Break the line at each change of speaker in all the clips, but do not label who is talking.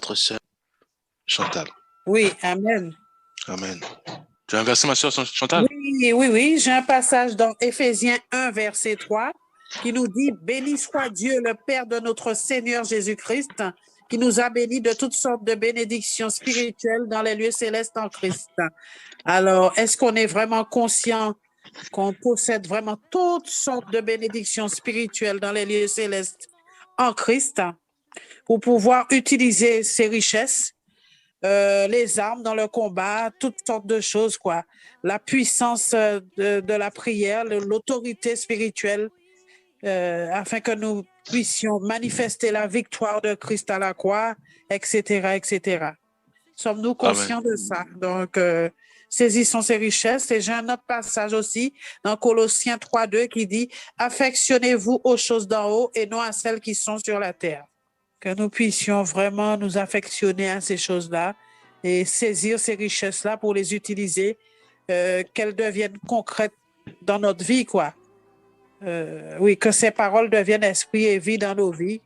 notre sœur Chantal.
Oui, amen.
Amen. Tu as un verset, ma sœur Chantal?
Oui. J'ai un passage dans Éphésiens 1, verset 3, qui nous dit « Béni soit Dieu, le Père de notre Seigneur Jésus-Christ, qui nous a bénis de toutes sortes de bénédictions spirituelles dans les lieux célestes en Christ. » Alors, est-ce qu'on est vraiment conscient qu'on possède vraiment toutes sortes de bénédictions spirituelles dans les lieux célestes en Christ pour pouvoir utiliser ces richesses, les armes dans le combat, toutes sortes de choses, quoi. La puissance de la prière, l'autorité spirituelle, afin que nous puissions manifester la victoire de Christ à la croix, etc., etc. Sommes-nous conscients de ça? Donc, saisissons ces richesses. Et j'ai un autre passage aussi dans Colossiens 3.2 qui dit « Affectionnez-vous aux choses d'en haut et non à celles qui sont sur la terre. » Que nous puissions vraiment nous affectionner à ces choses-là et saisir ces richesses-là pour les utiliser, qu'elles deviennent concrètes dans notre vie, quoi. Oui, que ces paroles deviennent esprit et vie dans nos vies.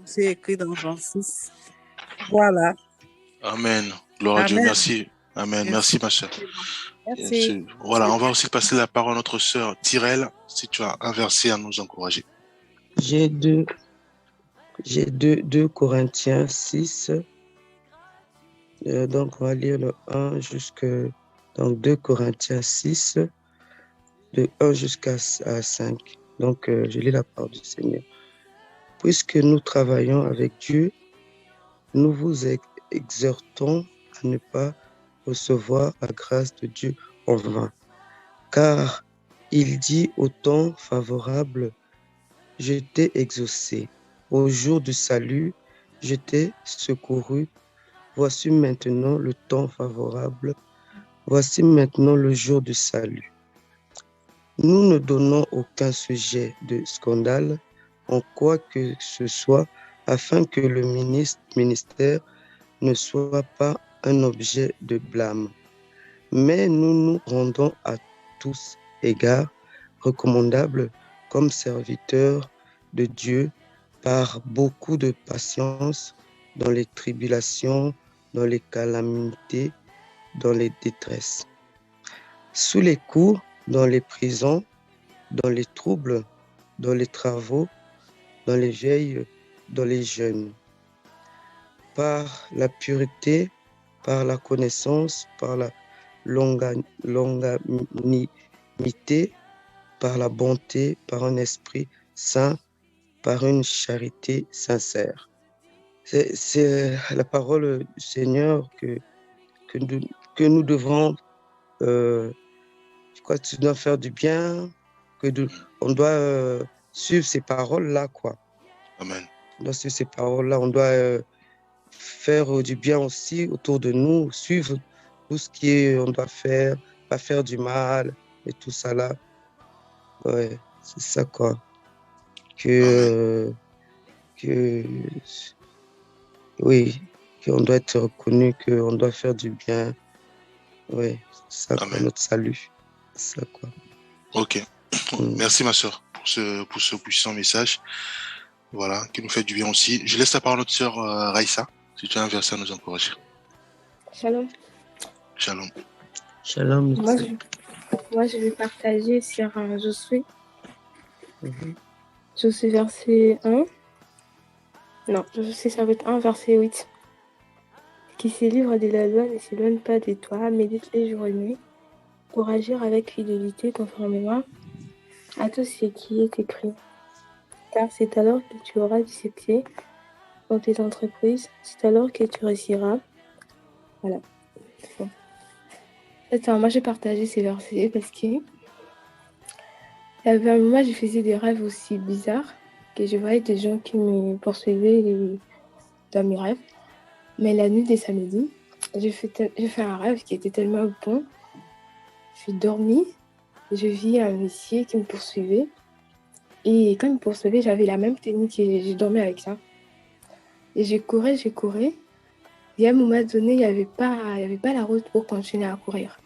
C'est écrit dans Jean 6. Voilà.
Amen. Gloire à Dieu. Merci. Amen. Merci ma soeur.
Merci.
Voilà, on va aussi passer la parole à notre sœur Tyrell, si tu as un verset à nous encourager.
J'ai 2 Corinthiens 6. Donc, on va lire le 1 jusqu'à... Donc, 2 Corinthiens 6, de 1 jusqu'à 5. Donc, je lis la parole du Seigneur. Puisque nous travaillons avec Dieu, nous vous exhortons à ne pas recevoir la grâce de Dieu en vain. Car il dit au temps favorable, je t'ai exaucé. Au jour du salut, je t'ai secouru. Voici maintenant le temps favorable. Voici maintenant le jour du salut. Nous ne donnons aucun sujet de scandale en quoi que ce soit, afin que le ministère ne soit pas un objet de blâme. Mais nous nous rendons à tous égards recommandables comme serviteurs de Dieu par beaucoup de patience dans les tribulations, dans les calamités, dans les détresses, sous les coups, dans les prisons, dans les troubles, dans les travaux, dans les veilles, dans les jeûnes, par la pureté, par la connaissance, par la longanimité, par la bonté, par un esprit saint, par une charité sincère. C'est la parole du Seigneur que nous devrons, je crois que tu dois faire du bien, on doit suivre ces paroles-là, quoi.
Amen.
On doit suivre ces paroles-là, on doit faire du bien aussi autour de nous, suivre tout ce on doit faire, pas faire du mal et tout ça là. Ouais, c'est ça, quoi. Oui, qu'on doit être reconnu, qu'on doit faire du bien. Oui, c'est ça, quoi, notre salut. C'est ça, quoi.
Ok. Merci, ma soeur, pour ce puissant message. Voilà, qui nous fait du bien aussi. Je laisse la parole à notre sœur Raïssa, si tu as un verset à nous encourager.
Shalom.
Shalom.
Shalom.
Moi, je vais partager sur Josué. Josué verset 1. Non, Josué chapitre 1, verset 8. Qui se livre de la loi ne s'éloigne pas de toi, médite les jours et nuit, pour agir avec fidélité conformément à tout ce qui est écrit. Car c'est alors que tu auras du succès dans tes entreprises, c'est alors que tu réussiras. Voilà. Bon. Attends, moi j'ai partagé ces versets parce que il y avait un moment, je faisais des rêves aussi bizarres, que je voyais des gens qui me poursuivaient dans mes rêves. Mais la nuit des samedis, j'ai fait un rêve qui était tellement bon. J'ai dormi, je vis un monsieur qui me poursuivait. Et quand il me poursuivait, j'avais la même technique et j'ai dormi avec ça. Et je courais. Et à un moment donné, il n'y avait pas la route pour continuer à courir.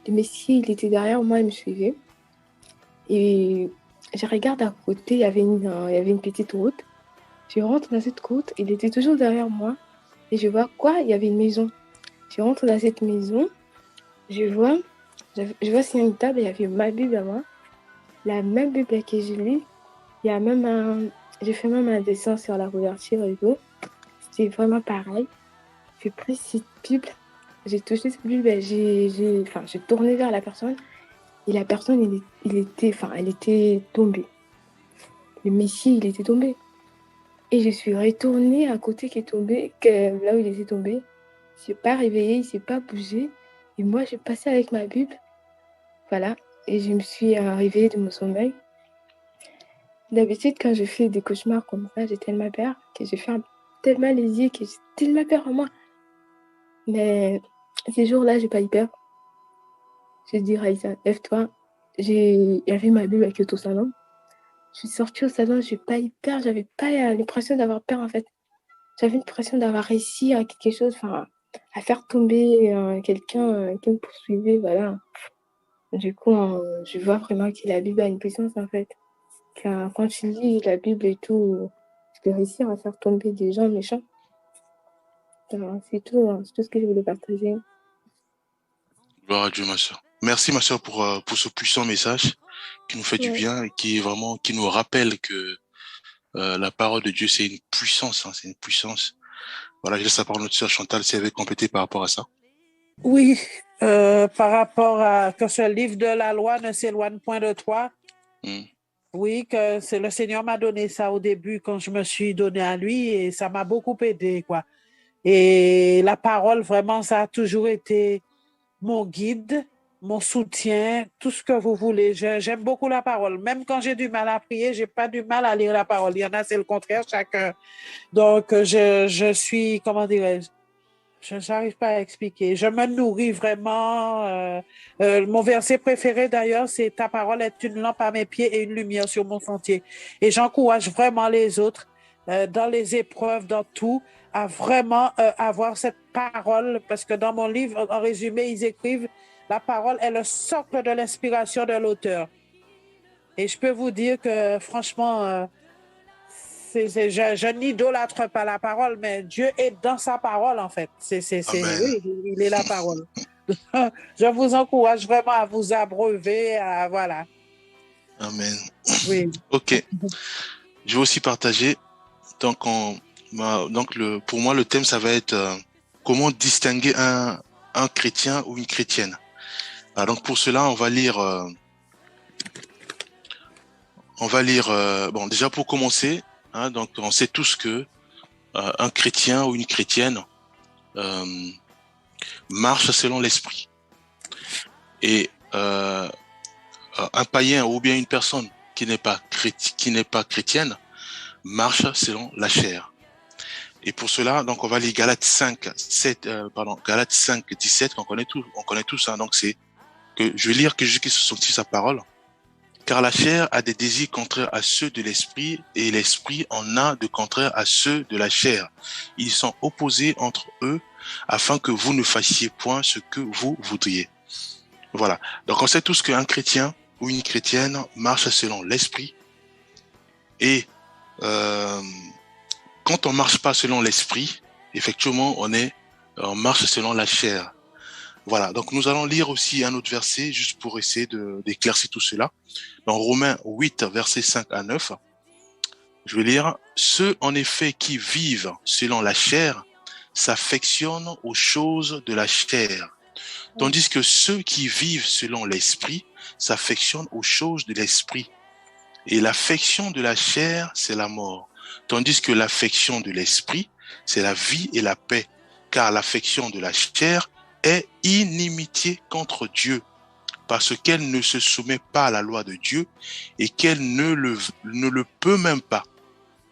Le monsieur, il était derrière moi, il me suivait. Et je regarde à côté, il y avait une petite route. Je rentre dans cette route, il était toujours derrière moi. Et je vois quoi? Il y avait une maison. Je rentre dans cette maison, je vois sur une table, il y avait ma Bible à moi, la même Bible que je lis. Il y a même j'ai fait même un dessin sur la couverture et tout. C'était vraiment pareil. J'ai pris cette Bible, j'ai touché cette Bible, et j'ai tourné vers la personne. Et la personne, elle était tombée. Le Messie, il était tombé. Et je suis retournée à côté qui est tombé, là où il était tombé. Il ne s'est pas réveillé, il ne s'est pas bougé. Et moi, j'ai passé avec ma Bible. Voilà. Et je me suis réveillée de mon sommeil. D'habitude, quand je fais des cauchemars comme ça, j'ai tellement peur que je ferme tellement les yeux que j'ai tellement peur en moi. Mais ces jours-là, j'ai pas eu peur. J'ai dit, Raïssa, lève-toi. Il y avait ma Bible qui est au salon. Je suis sortie au salon, j'ai pas eu peur. J'avais pas l'impression d'avoir peur, en fait. J'avais l'impression d'avoir réussi à quelque chose, à faire tomber quelqu'un qui me poursuivait, voilà. Du coup, je vois vraiment que la Bible a une puissance, en fait. Quand tu lis la Bible et tout, tu peux réussir à faire tomber des gens méchants. C'est tout ce que je voulais partager.
Gloire à Dieu, ma sœur. Merci, ma sœur, pour ce puissant message qui nous fait du bien et qui nous rappelle que la parole de Dieu, c'est une puissance, c'est une puissance. Voilà, je laisse la parole à notre sœur Chantal si elle veut compléter par rapport à ça.
Oui, par rapport à que ce livre de la loi ne s'éloigne point de toi. Oui, que c'est le Seigneur m'a donné ça au début quand je me suis donné à lui et ça m'a beaucoup aidé, quoi. Et la parole, vraiment, ça a toujours été mon guide, mon soutien, tout ce que vous voulez. J'aime beaucoup la parole. Même quand j'ai du mal à prier, j'ai pas du mal à lire la parole. Il y en a, c'est le contraire, chacun. Donc, je suis, comment dirais-je, je n'arrive pas à expliquer. Je me nourris vraiment. Mon verset préféré, d'ailleurs, c'est « Ta parole est une lampe à mes pieds et une lumière sur mon sentier ». Et j'encourage vraiment les autres, dans les épreuves, dans tout, à vraiment avoir cette parole. Parce que dans mon livre, en résumé, ils écrivent « La parole est le socle de l'inspiration de l'auteur ». Et je peux vous dire que, franchement, je n'idolâtre pas la parole, mais Dieu est dans sa parole, en fait. Oui, il est la parole. Je vous encourage vraiment à vous abreuver, voilà.
Amen.
Oui.
Ok. Je vais aussi partager. Donc, pour moi, le thème, ça va être comment distinguer un chrétien ou une chrétienne. Alors, donc, pour cela, on va lire. Bon, déjà pour commencer, donc on sait tous que un chrétien ou une chrétienne marche selon l'esprit. Et un païen ou bien une personne qui n'est pas chrétienne marche selon la chair. Et pour cela, donc on va lire Galates 5, 17 qu'on connaît tous. Donc c'est que je vais lire que Jésus-Christ se sortit sa parole. Car la chair a des désirs contraires à ceux de l'esprit et l'esprit en a de contraires à ceux de la chair. Ils sont opposés entre eux afin que vous ne fassiez point ce que vous voudriez. Voilà. Donc on sait tous qu'un chrétien ou une chrétienne marche selon l'esprit et quand on marche pas selon l'esprit, effectivement on marche selon la chair. Voilà, donc nous allons lire aussi un autre verset juste pour essayer d'éclaircir tout cela. Dans Romains 8, versets 5 à 9, je vais lire « Ceux en effet qui vivent selon la chair s'affectionnent aux choses de la chair, tandis que ceux qui vivent selon l'esprit s'affectionnent aux choses de l'esprit. Et l'affection de la chair, c'est la mort, tandis que l'affection de l'esprit, c'est la vie et la paix, car l'affection de la chair est inimitié contre Dieu, parce qu'elle ne se soumet pas à la loi de Dieu et qu'elle ne le peut même pas. »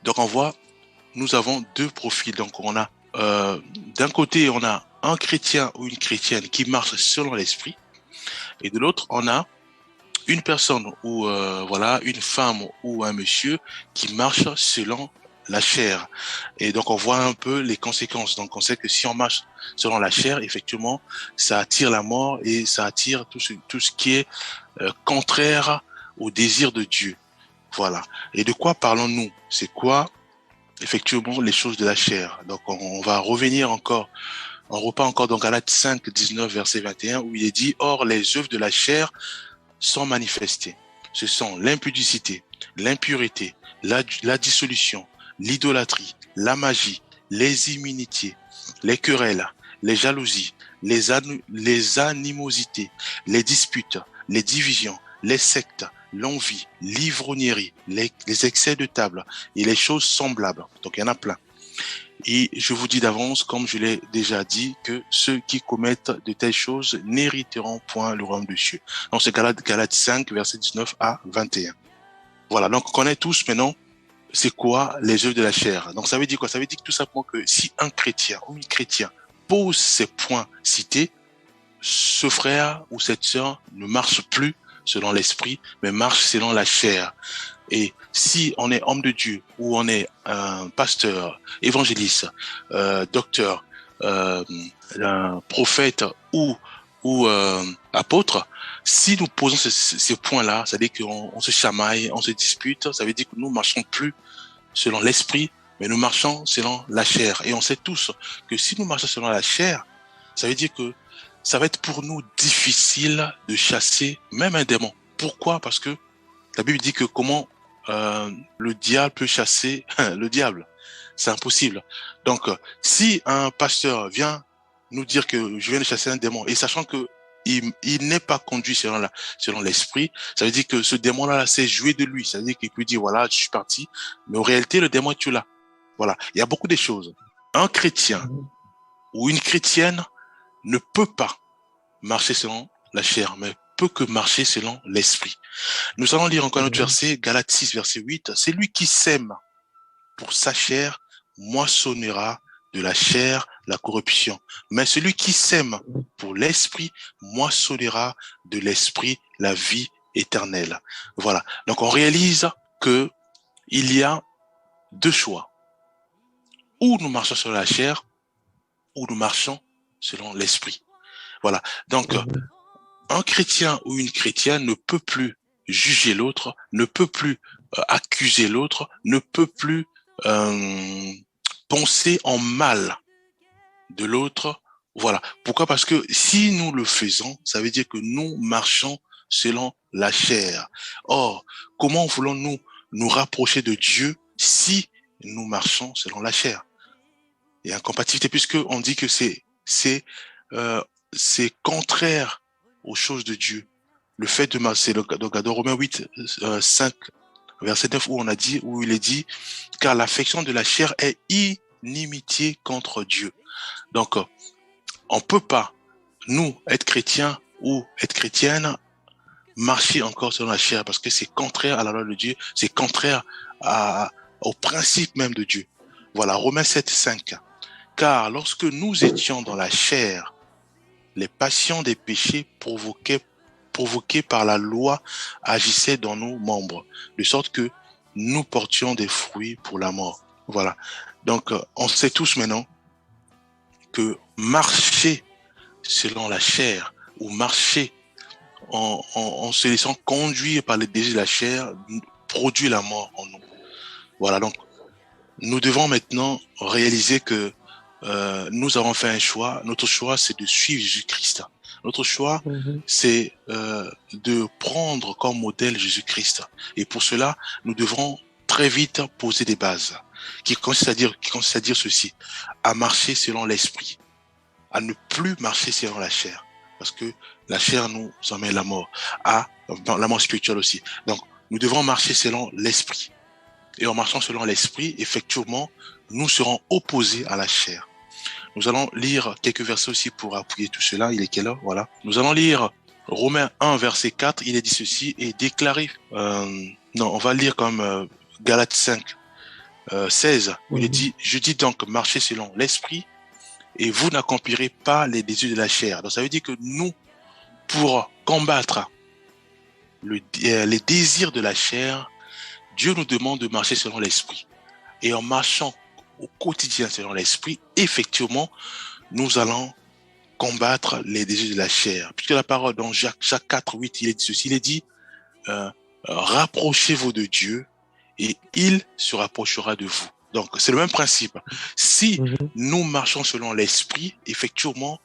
Donc on voit, nous avons deux profils. Donc on a, d'un côté, on a un chrétien ou une chrétienne qui marche selon l'esprit, et de l'autre, on a une personne ou une femme ou un monsieur qui marche selon la chair. Et donc on voit un peu les conséquences. Donc on sait que si on marche selon la chair, effectivement, ça attire la mort et ça attire tout ce qui est contraire au désir de Dieu. Voilà. Et de quoi parlons-nous? C'est quoi effectivement les choses de la chair. Donc on va revenir encore, on repart encore dans Galates 5, 19, verset 21, où il est dit, or les œuvres de la chair sont manifestées. Ce sont l'impudicité, l'impureté, la dissolution, l'idolâtrie, la magie, les inimitiés, les querelles, les jalousies, les animosités, les disputes, les divisions, les sectes, l'envie, l'ivrognerie, les excès de table et les choses semblables. Donc il y en a plein. Et je vous dis d'avance, comme je l'ai déjà dit, que ceux qui commettent de telles choses n'hériteront point le royaume de Dieu. Donc c'est Galates 5, verset 19 à 21. Voilà, donc on connaît tous maintenant c'est quoi les œuvres de la chair. Donc ça veut dire quoi? Ça veut dire tout simplement que si un chrétien ou une chrétienne pose ces points cités, ce frère ou cette sœur ne marche plus selon l'esprit, mais marche selon la chair. Et si on est homme de Dieu, ou on est un pasteur, évangéliste, docteur, un prophète ou apôtre, si nous posons ces points-là, ça veut dire qu'on se chamaille, on se dispute, ça veut dire que nous marchons plus selon l'esprit, mais nous marchons selon la chair. Et on sait tous que si nous marchons selon la chair, ça veut dire que ça va être pour nous difficile de chasser même un démon. Pourquoi? Parce que la Bible dit que comment le diable peut chasser le diable. C'est impossible. Donc, si un pasteur vient nous dire que je viens de chasser un démon, et sachant que il n'est pas conduit selon l'esprit, ça veut dire que ce démon-là s'est joué de lui. Ça veut dire qu'il peut dire, voilà, je suis parti, mais en réalité, le démon est toujours là. Voilà. Il y a beaucoup de choses. Un chrétien ou une chrétienne ne peut pas marcher selon la chair, mais peut que marcher selon l'esprit. Nous allons lire encore un autre verset, Galates 6, verset 8. C'est lui qui sème pour sa chair moissonnera de la chair la corruption. Mais celui qui sème pour l'esprit moissonnera de l'esprit la vie éternelle. Voilà. Donc on réalise que il y a deux choix. Ou nous marchons sur la chair, ou nous marchons selon l'esprit. Voilà. Donc, un chrétien ou une chrétienne ne peut plus juger l'autre, ne peut plus accuser l'autre, ne peut plus penser en mal de l'autre. Voilà. Pourquoi? Parce que si nous le faisons, ça veut dire que nous marchons selon la chair. Or, comment voulons-nous nous rapprocher de Dieu si nous marchons selon la chair? Il y a incompatibilité puisque on dit que c'est contraire aux choses de Dieu. Le fait de marcher, donc dans Romains 8, 5, verset 9, où il est dit, car l'affection de la chair est inimitié contre Dieu. Donc, on peut pas, nous, être chrétiens ou être chrétienne, marcher encore selon la chair, parce que c'est contraire à la loi de Dieu, c'est contraire au principe même de Dieu. Voilà, Romains 7, 5. Car lorsque nous étions dans la chair, les passions des péchés provoquées par la loi agissaient dans nos membres, de sorte que nous portions des fruits pour la mort. Voilà. Donc, on sait tous maintenant que marcher selon la chair ou marcher en se laissant conduire par les désirs de la chair produit la mort en nous. Voilà. Donc, nous devons maintenant réaliser que nous avons fait un choix. Notre choix, c'est de suivre Jésus-Christ. Notre choix, c'est de prendre comme modèle Jésus-Christ. Et pour cela, nous devrons très vite poser des bases qui consistent à dire ceci, à marcher selon l'esprit, à ne plus marcher selon la chair, parce que la chair nous emmène à la mort, la mort spirituelle aussi. Donc, nous devons marcher selon l'esprit. Et en marchant selon l'esprit, effectivement, nous serons opposés à la chair. Nous allons lire quelques versets aussi pour appuyer tout cela. Il est quelle heure? Voilà. Nous allons lire Romains 1, verset 4. Il est dit ceci et déclaré. On va lire comme Galates 5, 16. Où il est dit, je dis donc, marchez selon l'esprit et vous n'accomplirez pas les désirs de la chair. Donc ça veut dire que nous, pour combattre les désirs de la chair, Dieu nous demande de marcher selon l'esprit. Et en marchant au quotidien selon l'esprit, effectivement, nous allons combattre les désirs de la chair. Puisque la parole dans Jacques 4, 8, il est dit ceci, il est dit, rapprochez-vous de Dieu et il se rapprochera de vous. Donc, c'est le même principe. Si
Mhm.
nous marchons selon l'esprit, effectivement,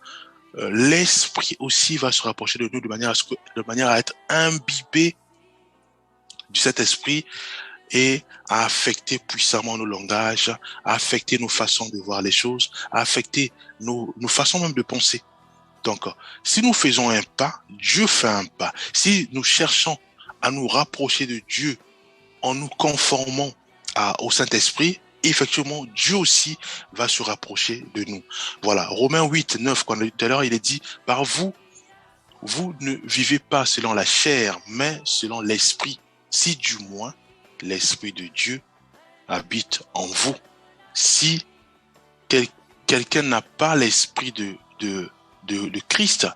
l'esprit aussi va se rapprocher de nous de manière à être imbibé du Saint-Esprit et à affecter puissamment nos langages, à affecter nos façons de voir les choses, à affecter nos façons même de penser. Donc, si nous faisons un pas, Dieu fait un pas. Si nous cherchons à nous rapprocher de Dieu en nous conformant au Saint-Esprit, effectivement, Dieu aussi va se rapprocher de nous. Voilà, Romains 8, 9, quand on a dit tout à l'heure, il est dit, par vous, vous ne vivez pas selon la chair, mais selon l'Esprit, si du moins l'Esprit de Dieu habite en vous. Si quelqu'un n'a pas l'Esprit de Christ,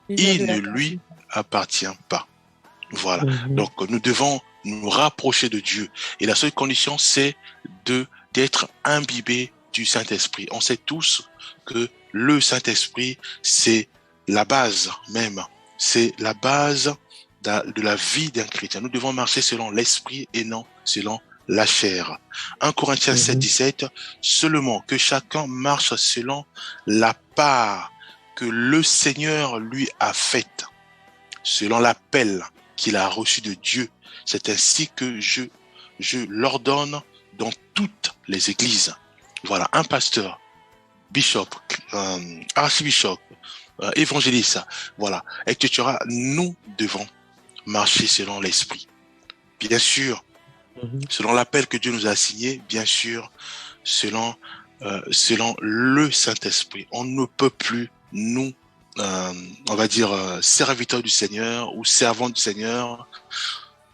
il ne lui appartient pas. Voilà. Donc, nous devons nous rapprocher de Dieu. Et la seule condition, c'est d'être imbibé du Saint-Esprit. On sait tous que le Saint-Esprit, c'est la base même. C'est la base de la vie d'un chrétien. Nous devons marcher selon l'Esprit et non selon la chair. 1 Corinthiens 7, 17, seulement que chacun marche selon la part que le Seigneur lui a faite, selon l'appel qu'il a reçu de Dieu. C'est ainsi que je l'ordonne dans toutes les églises. Voilà, un pasteur, bishop, archbishop, évangéliste, voilà, etc. Nous devons marcher selon l'esprit. Bien sûr, selon l'appel que Dieu nous a assigné, bien sûr, selon le Saint-Esprit. On ne peut plus, nous, on va dire, serviteurs du Seigneur ou servants du Seigneur,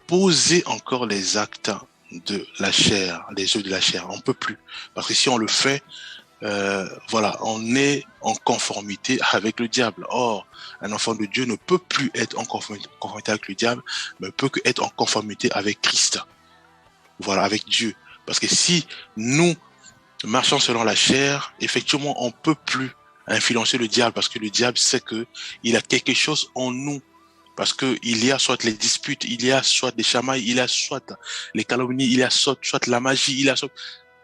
poser encore les actes de la chair, les œuvres de la chair. On ne peut plus. Parce que si on le fait, voilà, on est en conformité avec le diable. Or, un enfant de Dieu ne peut plus être en conformité avec le diable, mais peut que être en conformité avec Christ. Voilà, avec Dieu. Parce que si nous marchons selon la chair, effectivement, on peut plus influencer le diable, parce que le diable sait que il a quelque chose en nous. Parce que il y a soit les disputes, il y a soit des chamailles, il y a soit les calomnies, il y a soit la magie, il y a soit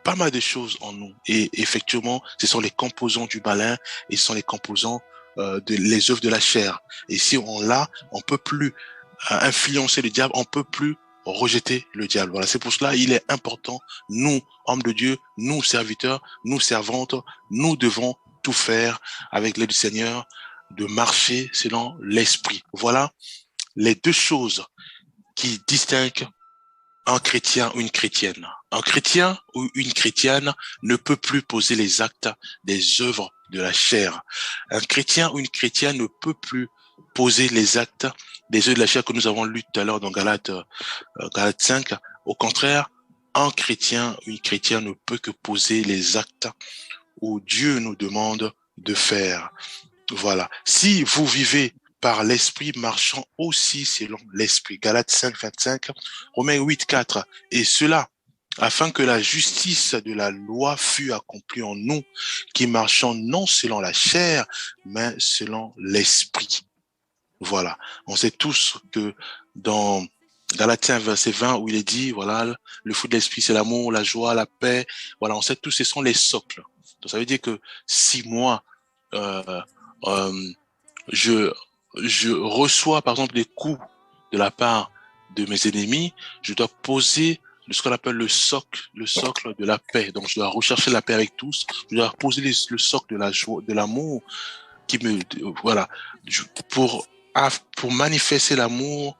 pas mal de choses en nous. Et effectivement, ce sont les composants du malin et ce sont les composants les œuvres de la chair. Et si on l'a, on peut plus influencer le diable, on peut plus rejeter le diable. Voilà, c'est pour cela il est important, nous, hommes de Dieu, nous, serviteurs, nous, servantes, nous devons tout faire avec l'aide du Seigneur, de marcher selon l'esprit. Voilà les deux choses qui distinguent un chrétien ou une chrétienne. Un chrétien ou une chrétienne ne peut plus poser les actes des œuvres de la chair. Un chrétien ou une chrétienne ne peut plus poser les actes des œuvres de la chair que nous avons lu tout à l'heure dans Galates 5. Au contraire, un chrétien ou une chrétienne ne peut que poser les actes où Dieu nous demande de faire. Voilà. Si vous vivez par l'esprit, marchant aussi selon l'esprit. Galates 5, 25, Romains 8, 4. Et cela, afin que la justice de la loi fût accomplie en nous, qui marchons non selon la chair, mais selon l'esprit. Voilà. On sait tous que dans Galates verset 20, où il est dit, voilà, le fruit de l'esprit, c'est l'amour, la joie, la paix. Voilà, on sait tous, ce sont les socles. Donc ça veut dire que si moi, je reçois par exemple des coups de la part de mes ennemis, je dois poser ce qu'on appelle le socle de la paix. Donc je dois rechercher la paix avec tous, je dois poser le socle de la joie, de l'amour qui me, voilà, pour manifester l'amour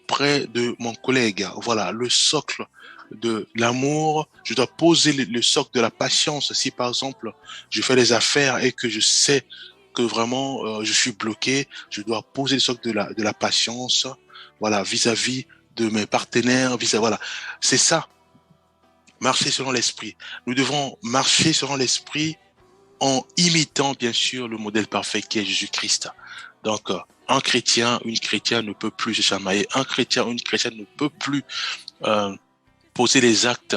près de mon collègue. Voilà, le socle de l'amour, je dois poser le socle de la patience. Si par exemple je fais des affaires et que je sais que vraiment je suis bloqué, je dois poser le socle de la patience, voilà, vis-à-vis de mes partenaires, voilà, c'est ça, marcher selon l'esprit. Nous devons marcher selon l'esprit en imitant bien sûr le modèle parfait qui est Jésus-Christ. Donc un chrétien, une chrétienne ne peut plus se chamailler, un chrétien, une chrétienne ne peut plus poser les actes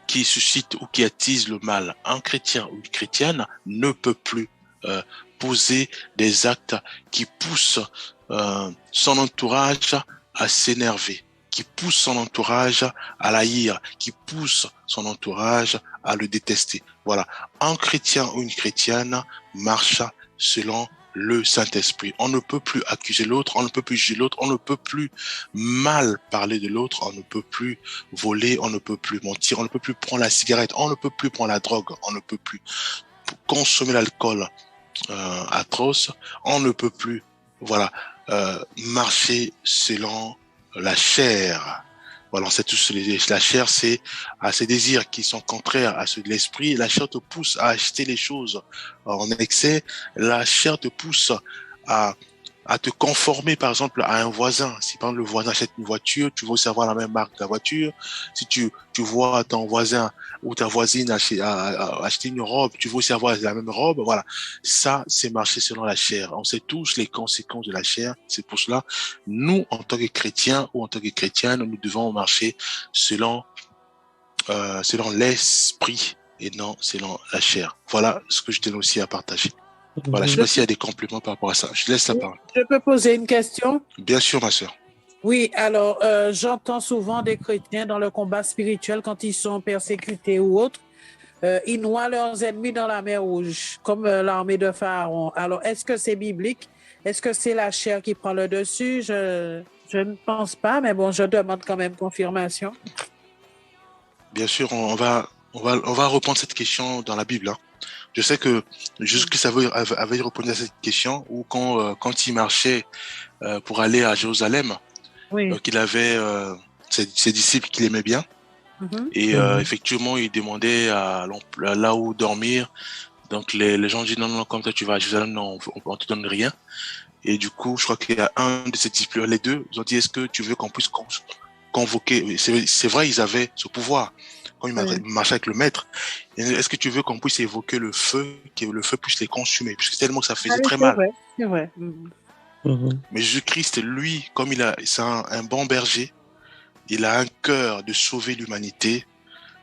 qui suscitent ou qui attisent le mal. Un chrétien ou une chrétienne ne peut plus poser des actes qui poussent son entourage à s'énerver, qui pousse son entourage à l'haïr, qui pousse son entourage à le détester. Voilà. Un chrétien ou une chrétienne marche selon le Saint-Esprit. On ne peut plus accuser l'autre, on ne peut plus juger l'autre, on ne peut plus mal parler de l'autre, on ne peut plus voler, on ne peut plus mentir, on ne peut plus prendre la cigarette, on ne peut plus prendre la drogue, on ne peut plus consommer l'alcool atroce, on ne peut plus, voilà, marcher selon la chair. Voilà, c'est tout. La chair, c'est à ces désirs qui sont contraires à ceux de l'esprit. La chair te pousse à acheter les choses en excès. La chair te pousse à te conformer, par exemple, à un voisin. Si par exemple le voisin achète une voiture, tu veux aussi avoir la même marque de la voiture. Si tu vois ton voisin ou ta voisine acheter une robe, tu veux aussi avoir la même robe. Voilà, ça, c'est marcher selon la chair. On sait tous les conséquences de la chair. C'est pour cela, nous, en tant que chrétiens ou en tant que chrétiennes, nous devons marcher selon l'esprit et non selon la chair. Voilà ce que je tenais aussi à partager. Voilà, je ne sais pas s'il y a des compléments par rapport à ça. Je laisse la parole.
Je peux poser une question?
Bien sûr, ma sœur.
Oui, alors j'entends souvent des chrétiens dans le combat spirituel quand ils sont persécutés ou autres, ils noient leurs ennemis dans la mer Rouge, comme l'armée de Pharaon. Alors, est-ce que c'est biblique? Est-ce que c'est la chair qui prend le dessus? Je ne pense pas, mais bon, je demande quand même confirmation.
Bien sûr, on va reprendre cette question dans la Bible. Hein. Je sais que Jésus-Christ avait répondu à cette question où quand il marchait pour aller à Jérusalem,
Oui.
donc il avait ses disciples qu'il aimait bien. Et effectivement, il demandait là où dormir. Donc les gens disent non, comme ça tu vas à Jérusalem, non, on te donne rien. Et du coup, je crois qu'il y a un de ses disciples, les deux, ils ont dit est-ce que tu veux qu'on puisse convoquer? C'est vrai, ils avaient ce pouvoir quand ils marchaient avec le maître. Est-ce que tu veux qu'on puisse évoquer le feu, que le feu puisse les consumer? Puisque tellement que ça faisait très mal.
C'est vrai.
Mais Jésus-Christ, lui, comme c'est un bon berger, il a un cœur de sauver l'humanité,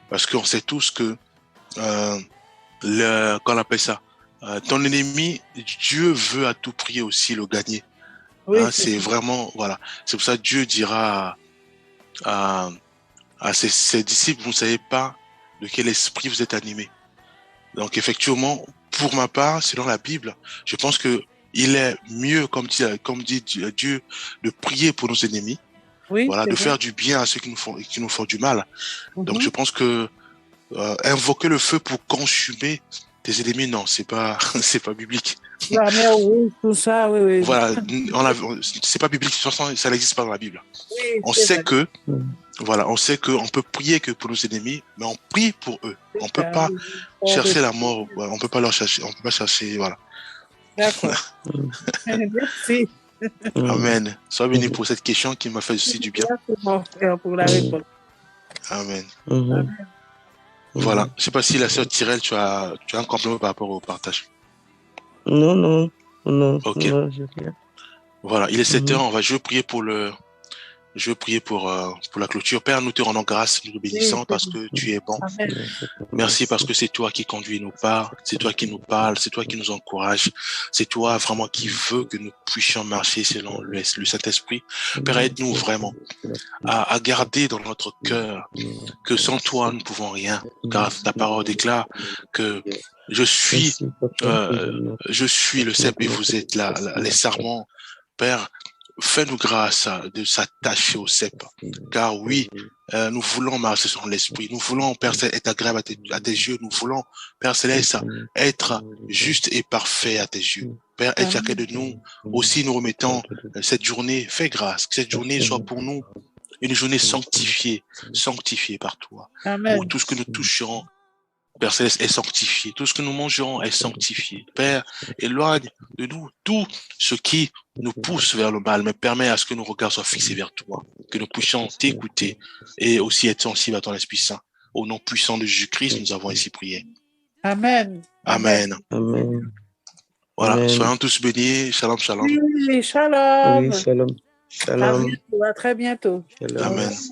parce qu'on sait tous que qu'on appelle ça, ton ennemi, Dieu veut à tout prix aussi le gagner.
Oui,
hein, c'est vraiment, voilà. C'est pour ça que Dieu dira à ses disciples, vous ne savez pas de quel esprit vous êtes animés. Donc effectivement, pour ma part, selon la Bible, je pense que il est mieux, comme dit Dieu, de prier pour nos ennemis.
Oui,
voilà, de faire du bien à ceux qui nous font du mal. Donc je pense que invoquer le feu pour consumer tes ennemis, non, c'est pas biblique.
La mer Rouge, tout ça, oui.
Voilà, c'est pas biblique, de toute façon, ça n'existe pas dans la Bible.
Oui,
on sait qu'on peut prier que pour nos ennemis, mais on prie pour eux. On peut pas chercher la mort, on peut pas leur chercher, on peut pas chercher, voilà.
D'accord. Merci.
Amen. Sois béni pour cette question qui m'a fait aussi du bien.
Merci mon frère pour la réponse.
Amen. Voilà. Je sais pas si la sœur Tyrell, tu as un complément par rapport au partage.
Non.
Ok.
Non, j'ai rien.
Voilà. Il est 7h. Je veux prier pour la clôture. Père, nous te rendons grâce, nous te bénissons parce que tu es bon.
Amen.
Merci parce que c'est toi qui conduis nos pas, c'est toi qui nous parles, c'est toi qui nous encourage, c'est toi vraiment qui veux que nous puissions marcher selon le Saint-Esprit. Père, aide-nous vraiment à garder dans notre cœur que sans toi, nous ne pouvons rien, car ta parole déclare que je suis le cep et vous êtes les sarments. Père, fais-nous grâce de s'attacher au cep, car oui, nous voulons marcher sur l'esprit, nous voulons, Père Céleste, être agréable à tes yeux, nous voulons, Père Céleste, être juste et parfait à tes yeux. Père, aide chacun de nous, aussi nous remettons cette journée, fais grâce, que cette journée soit pour nous une journée sanctifiée par toi,
Amen.
où tout ce que nous toucherons, Père Céleste, est sanctifié. Tout ce que nous mangerons est sanctifié. Père, éloigne de nous tout ce qui nous pousse vers le mal, mais permet à ce que nos regards soient fixés vers toi, que nous puissions t'écouter et aussi être sensibles à ton Esprit Saint. Au nom puissant de Jésus-Christ, nous avons ainsi prié.
Amen.
Amen.
Amen.
Voilà,
Amen.
soyons tous bénis. Shalom, shalom.
Oui, shalom.
Oui, shalom. Shalom.
À très bientôt.
Shalom.
Amen.
Merci.